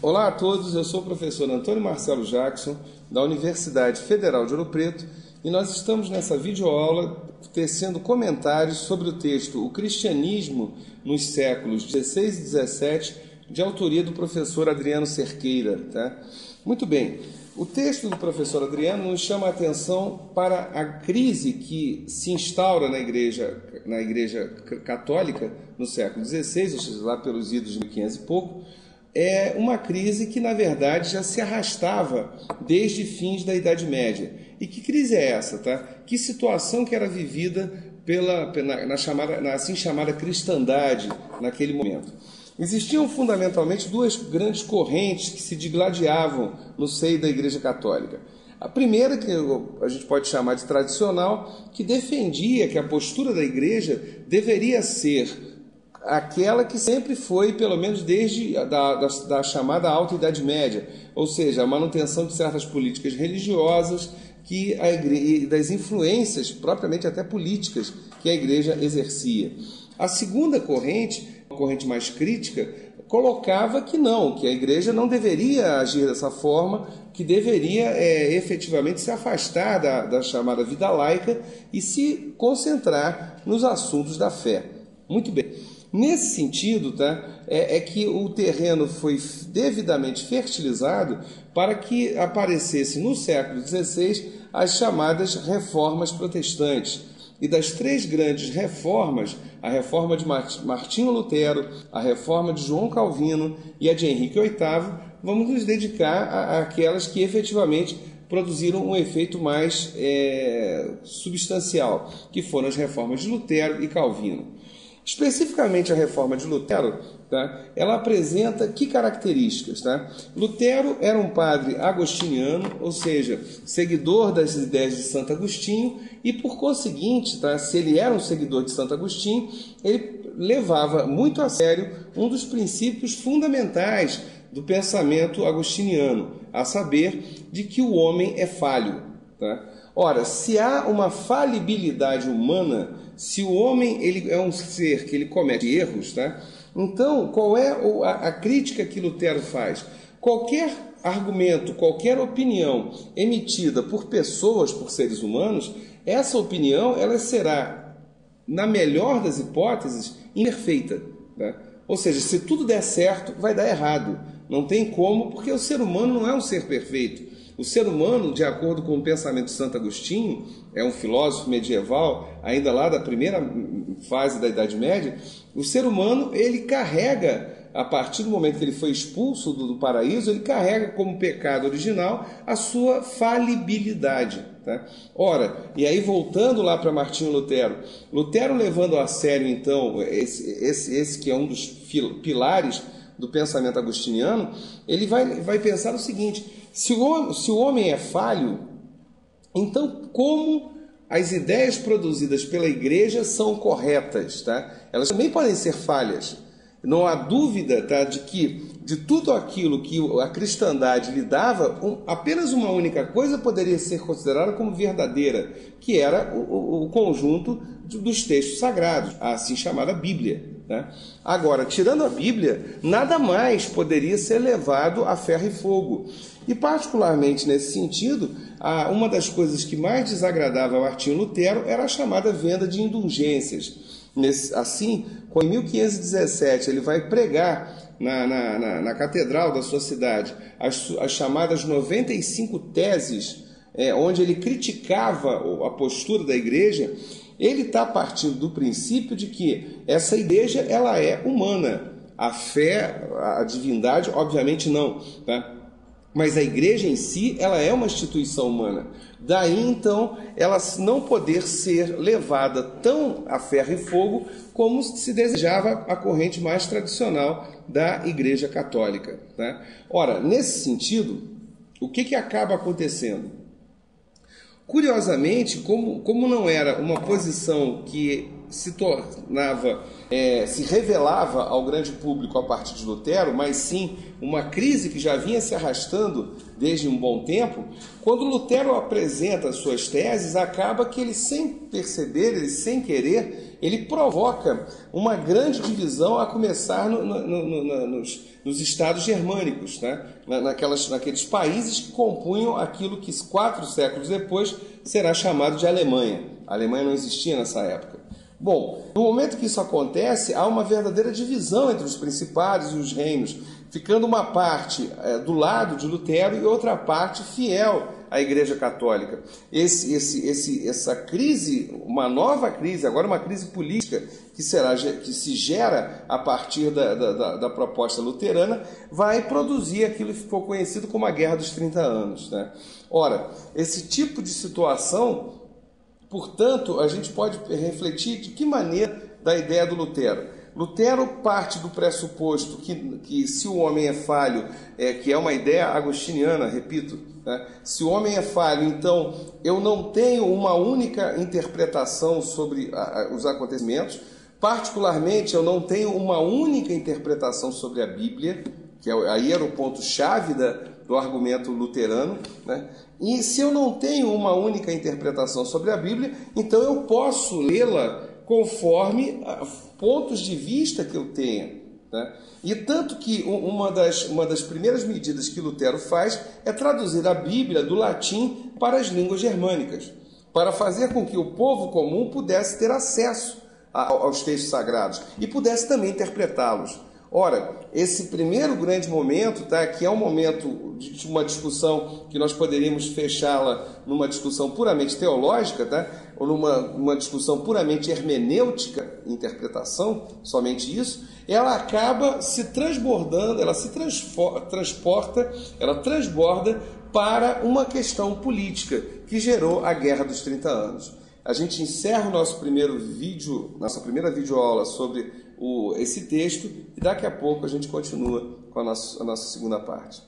Olá a todos, eu sou o professor Antônio Marcelo Jackson, da Universidade Federal de Ouro Preto, e nós estamos nessa videoaula tecendo comentários sobre o texto O Cristianismo nos séculos XVI e XVII, de autoria do professor Adriano Cerqueira. Tá? Muito bem, o texto do professor Adriano nos chama a atenção para a crise que se instaura na igreja católica no século XVI, ou seja, lá pelos idos de 1500 e pouco. É uma crise que, na verdade, já se arrastava desde fins da Idade Média. E que crise é essa? Tá? Que situação que era vivida na assim chamada cristandade naquele momento? Existiam fundamentalmente duas grandes correntes que se digladiavam no seio da Igreja Católica. A primeira, que a gente pode chamar de tradicional, que defendia que a postura da Igreja deveria ser aquela que sempre foi, pelo menos desde da chamada Alta Idade Média, ou seja, a manutenção de certas políticas religiosas e das influências, propriamente até políticas, que a Igreja exercia. A segunda corrente, uma corrente mais crítica, colocava que não, que a Igreja não deveria agir dessa forma, que deveria efetivamente se afastar da chamada vida laica e se concentrar nos assuntos da fé. Muito bem. Nesse sentido, tá, é que o terreno foi devidamente fertilizado para que aparecesse no século XVI as chamadas reformas protestantes. E das três grandes reformas, a reforma de Martinho Lutero, a reforma de João Calvino e a de Henrique VIII, vamos nos dedicar àquelas que efetivamente produziram um efeito mais substancial, que foram as reformas de Lutero e Calvino. Especificamente a reforma de Lutero, tá? Ela apresenta que características? Tá? Lutero era um padre agostiniano, ou seja, seguidor das ideias de Santo Agostinho, e por conseguinte, tá? Se ele era um seguidor de Santo Agostinho, ele levava muito a sério um dos princípios fundamentais do pensamento agostiniano, a saber de que o homem é falho. Tá? Ora, se há uma falibilidade humana, se o homem ele é um ser que ele comete erros, tá? Então qual é a crítica que Lutero faz? Qualquer argumento, qualquer opinião emitida por pessoas, por seres humanos, essa opinião ela será, na melhor das hipóteses, imperfeita. Tá? Ou seja, se tudo der certo, vai dar errado. Não tem como, porque o ser humano não é um ser perfeito. O ser humano, de acordo com o pensamento de Santo Agostinho, é um filósofo medieval, ainda lá da primeira fase da Idade Média, o ser humano, ele carrega, a partir do momento que ele foi expulso do paraíso, ele carrega como pecado original a sua falibilidade. Tá? Ora, e aí voltando lá para Martinho Lutero, Lutero levando a sério, então, esse que é um dos pilares do pensamento agostiniano, ele vai pensar o seguinte: se o homem é falho, então como as ideias produzidas pela Igreja são corretas? Tá? Elas também podem ser falhas. Não há dúvida, tá, de que de tudo aquilo que a cristandade lhe dava, apenas uma única coisa poderia ser considerada como verdadeira, que era o conjunto dos textos sagrados, a assim chamada Bíblia. Tá? Agora, tirando a Bíblia, nada mais poderia ser levado a ferro e fogo. E particularmente nesse sentido, uma das coisas que mais desagradava a Martinho Lutero era a chamada venda de indulgências. Assim, em 1517 ele vai pregar na catedral da sua cidade as chamadas 95 teses, onde ele criticava a postura da Igreja. Ele está partindo do princípio de que essa Igreja ela é humana. A fé, a divindade, obviamente não, tá? Mas a Igreja em si, ela é uma instituição humana. Daí, então, ela não poder ser levada tão a ferro e fogo como se desejava a corrente mais tradicional da Igreja Católica. Tá? Ora, nesse sentido, o que acaba acontecendo? Curiosamente, como não era uma posição que se tornava, se revelava ao grande público a partir de Lutero, mas sim uma crise que já vinha se arrastando desde um bom tempo, quando Lutero apresenta as suas teses, acaba que ele, sem perceber, ele sem querer, ele provoca uma grande divisão a começar nos estados germânicos, né? Naqueles países que compunham aquilo que 4 séculos depois será chamado de Alemanha. A Alemanha não existia nessa época. Bom, no momento que isso acontece, há uma verdadeira divisão entre os principados e os reinos, ficando uma parte do lado de Lutero e outra parte fiel à Igreja Católica. Essa crise, uma nova crise, agora uma crise política que se gera a partir da proposta luterana, vai produzir aquilo que ficou conhecido como a Guerra dos 30 Anos, né? Ora, esse tipo de situação, portanto, a gente pode refletir de que maneira da ideia do Lutero. Lutero parte do pressuposto que se o homem é falho, que é uma ideia agostiniana, repito, né? Se o homem é falho, então eu não tenho uma única interpretação sobre os acontecimentos, particularmente eu não tenho uma única interpretação sobre a Bíblia, que aí era o ponto-chave do argumento luterano, né? E se eu não tenho uma única interpretação sobre a Bíblia, então eu posso lê-la conforme pontos de vista que eu tenha, né? E tanto que uma das primeiras medidas que Lutero faz é traduzir a Bíblia do latim para as línguas germânicas, para fazer com que o povo comum pudesse ter acesso aos textos sagrados e pudesse também interpretá-los. Ora, esse primeiro grande momento, tá, que é um momento de uma discussão que nós poderíamos fechá-la numa discussão puramente teológica, tá, ou numa discussão puramente hermenêutica, interpretação, somente isso, ela acaba se transbordando, ela se transporta, ela transborda para uma questão política que gerou a Guerra dos 30 Anos. A gente encerra o nossa primeira videoaula sobre esse texto e daqui a pouco a gente continua com a nossa segunda parte.